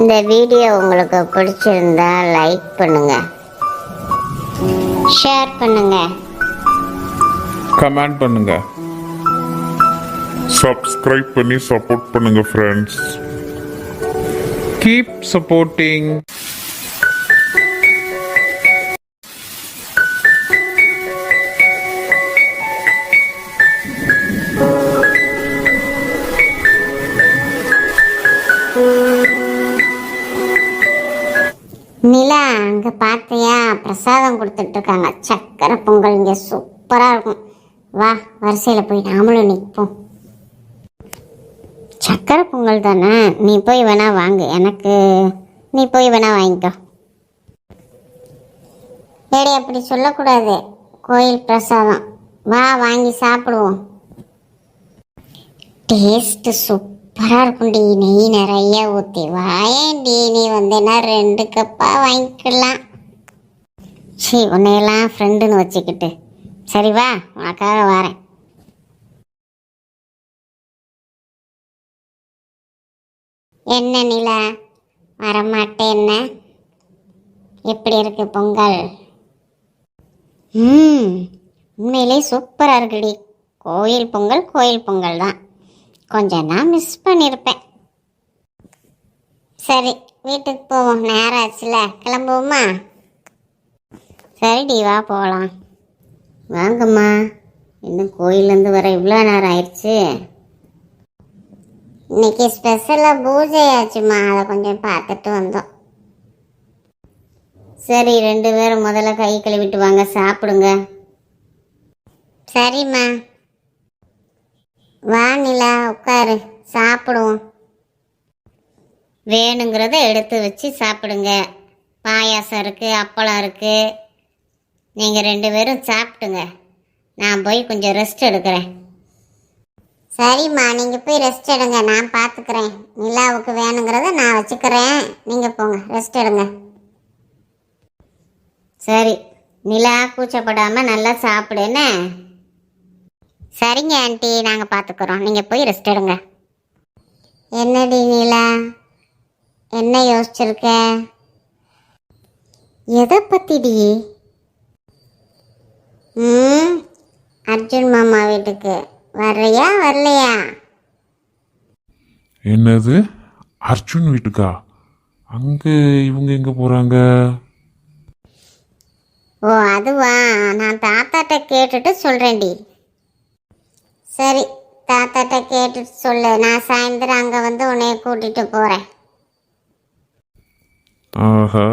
இந்த வீடியோ உங்களுக்கு பிடிச்சிருந்தா லைக் பண்ணுங்க, ஷேர் பண்ணுங்க, கமெண்ட் பண்ணுங்க, சப்ஸ்கிரைப் பண்ணி சப்போர்ட் பண்ணுங்க ஃப்ரெண்ட்ஸ். Keep supporting. நிலா அங்க பார்த்தியா? பிரசாதம் கொடுத்துட்டு இருக்காங்க, சக்கரை பொங்கல். இங்க சூப்பரா இருக்கும். வா, வரிசையில போய் நாமளும் நிற்போம். சக்கரை பொங்கல் தானே, நீ போய் வேணா வாங்கு, எனக்கு நீ போய் வேணா வாங்கிக்கோ. ஏடி, அப்படி சொல்லக்கூடாது, கோயில் பிரசாதம். வா, வாங்கி சாப்பிடுவோம். டேஸ்ட் சூப்பரா இருக்கும்டி, நெய் நிறைய ஊற்றி. வாயேண்டி, நீ வந்தேன்னா 2 கப்பா வாங்கிக்கலாம். சரி, உன்னையெல்லாம் ஃப்ரெண்டுன்னு வச்சுக்கிட்டு. சரி வா, உனக்காக வரேன். என்ன நிலா, வரமாட்டேன்? என்ன எப்படி இருக்கு பொங்கல்? உண்மையிலே சூப்பராக இருக்குடி. கோயில் பொங்கல் கோயில் பொங்கல் தான், கொஞ்சம் நான் மிஸ் பண்ணியிருப்பேன். சரி, வீட்டுக்கு போவோம், நேரம் ஆச்சுல, கிளம்புவோமா? சரிடி, வா போகலாம். வாங்கம்மா, இன்னும் கோயிலேருந்து வர இவ்வளோ நேரம் ஆயிடுச்சு. இன்னைக்கு ஸ்பெஷலாக பூஜை ஆச்சுமா, அதை கொஞ்சம் பார்த்துட்டு வந்தோம். சரி, 2 பேரும் முதல்ல கை கழுவிட்டு வாங்க, சாப்பிடுங்க. சரிம்மா. வா நிலா, உட்காரு, சாப்பிடுவோம். வேணுங்கிறத எடுத்து வச்சு சாப்பிடுங்க. பாயாசம் இருக்குது, அப்பளம் இருக்குது. நீங்கள் 2 பேரும் சாப்பிடுங்க, நான் போய் கொஞ்சம் ரெஸ்ட் எடுக்கிறேன். சரிம்மா, நீங்கள் போய் ரெஸ்ட் எடுங்க, நான் பார்த்துக்கிறேன். நிலாவுக்கு வேணுங்கிறத நான் வச்சுக்கிறேன், நீங்கள் போங்க, ரெஸ்ட் எடுங்க. சரி நிலா, கூச்சப்படாமல் நல்லா சாப்பிடுன்னு. சரிங்க ஆண்டி, நாங்கள் பார்த்துக்குறோம், நீங்கள் போய் ரெஸ்ட் எடுங்க. என்னடி நிலா, என்ன யோசிச்சிருக்க? எதை பற்றிடி? அர்ஜுன் மாமா வீட்டுக்கு வர்றியா வரலையா? என்னது, அர்ஜுன் வீட்டுக்கா? அங்கே இவங்க எங்கே போகிறாங்க? ஓ அதுவா, நான் தாத்தாட்ட கேட்டுட்டு சொல்கிறேன்டி. சரி, தாத்தாட்ட கேட்டுட்டு சொல்லு, நான் சாயந்தரம் அங்கே வந்து உன்னைய கூட்டிகிட்டு போகிறேன். ஆஹா,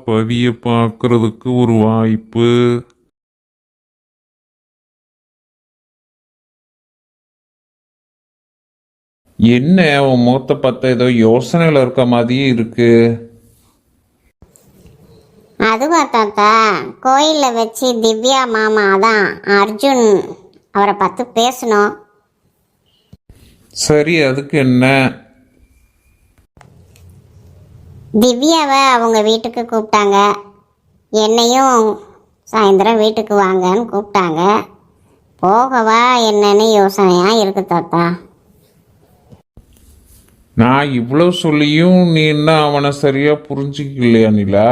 பவியை பார்க்கறதுக்கு ஒரு வாய்ப்பு. என்ன உன் முகத்தை பார்த்தா ஏதோ யோசனையில் இருக்க மாதிரியே இருக்கு. அதுவா தாத்தா, கோயிலில் வச்சு திவ்யா மாமா தான் அர்ஜுன், அவரை பார்த்து பேசணும். சரி, அதுக்கு என்ன? திவ்யாவை அவங்க வீட்டுக்கு கூப்பிட்டாங்க, என்னையும் சாயந்தரம் வீட்டுக்கு வாங்கன்னு கூப்பிட்டாங்க. போகவா என்னன்னு யோசனையாக இருக்கு தாத்தா. நான் இவ்வளோ சொல்லியும் நீ என்ன அவனை சரியா புரிஞ்சுக்கலையா நிலா?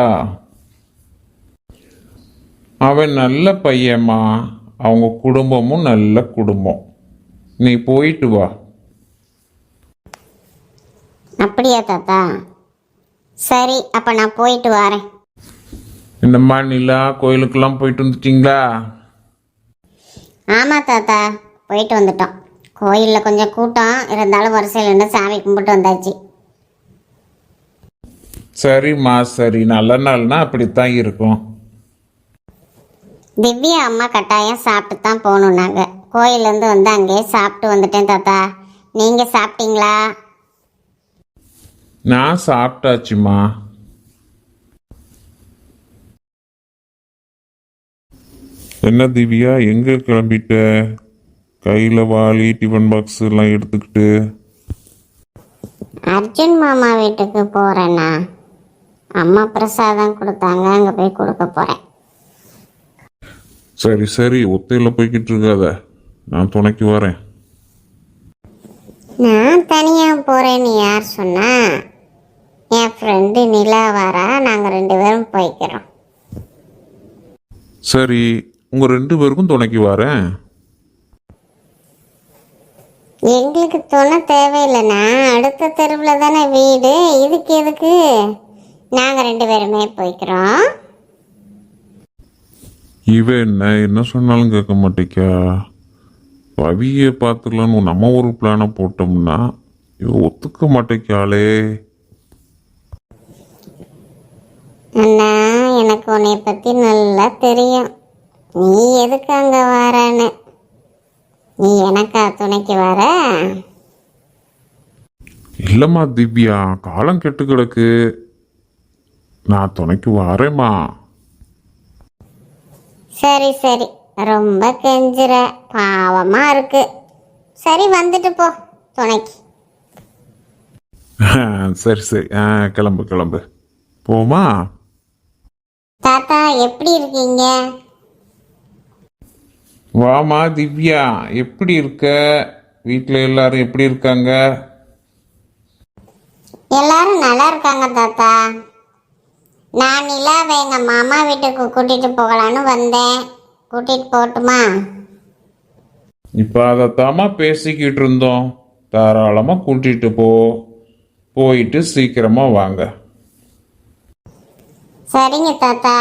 அவன் நல்ல பையம்மா, அவங்க குடும்பமும் நல்ல குடும்பம். நீ போயிட்டு வா. அப்படியா தாத்தா? சரி, அப்போ நான் போயிட்டு வரேன். என்னம்மா நிலா, கோயிலுக்கெல்லாம் போயிட்டு வந்துட்டீங்களா? ஆமாம் தாத்தா, போயிட்டு வந்துட்டோம். கோயிலில் கொஞ்சம் கூட்டம் இருந்தாலும் வரிசையில் நின்று சாமி கும்பிட்டு வந்தாச்சு. சரிம்மா, சரி, நல்ல நாள்னா அப்படித்தான் இருக்கும். திவ்யா அம்மா கட்டாயம் சாப்பிட்டு தான் போகணுன்னாங்க. கோயிலேருந்து வந்து அங்கேயே சாப்பிட்டு வந்துட்டேன் தாத்தா. நீங்கள் சாப்பிட்டீங்களா? நான் சாப்பிட்டாச்சுமா. என்ன திவ்யா, எங்கே கிளம்பிட்ட? கையில் வாளி, டிஃபன் பாக்ஸ் எல்லாம் எடுத்துக்கிட்டு. அர்ஜுன் மாமா வீட்டுக்கு போகிறேண்ணா. அம்மா பிரசாதம் கொடுத்தாங்க, அங்கே போய் கொடுக்க போகிறேன். சரி சரி, ஒத்தையில் போய்கிட்டு இருக்காத, நான் துணைக்கு வரேன். நான் தனியாக போகிறேன்னு யார் சொன்னா? என் ஃப்ரெண்டு நிலா வரா, நாங்கள் 2 பேரும் போய்க்கிறோம். சரி, உங்கள் 2 பேருக்கும் துணைக்கு வரேன். எங்களுக்கு துணை தேவையில்லைண்ணா, அடுத்த தெருவில் தானே வீடு, இதுக்கு எதுக்கு? நாங்கள் 2 பேருமே போய்க்கிறோம். இவன் என்ன சொன்னாலும் கேட்க மாட்டேக்கா. பவியை பார்த்துக்கலான்னு நம்ம ஒரு பிளானை போட்டோம்னா இவ ஒத்துக்க மாட்டேக்காளே. அண்ணா, எனக்கு உன்னை பற்றி நல்லா தெரியும். நீ எதுக்கு அங்கே வரன்னு? நீ எனக்கா துணைக்கு வர? இல்லைம்மா திவ்யா, காலம் கெட்டு கிடக்கு. நான் துணைக்கு வரேம்மா. சரி சரி, ரொம்ப கெஞ்சுற, பாவமா இருக்கு. சரி, வந்துட்டு போ துணைக்கு. சரி சரி, கிளம்பு கிளம்பு போமா. தாத்தா எப்படி இருக்கீங்க? வாமா திவ்யா, எப்படி இருக்க? வீட்டில் எல்லாரும் எப்படி இருக்காங்க? எல்லாரும் நல்லா இருக்காங்க தாத்தா. நான் நிலாவை எங்கள் மாமா வீட்டுக்கு கூட்டிகிட்டு போகலான்னு வந்தேன். கூட்டிகிட்டு போகட்டுமா? இப்போ அதைத்தாம்மா பேசிக்கிட்டு இருந்தோம். தாராளமாக கூட்டிகிட்டு போயிட்டு சீக்கிரமாக வாங்க. சரிங்க தாத்தா.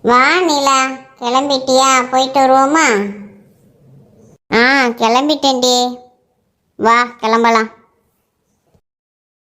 வா நிலா, கிளம்பிட்டியா? போயிட்டு வருவோமா? கிளம்பிட்டேன்டி. வா கிளம்பலாம்.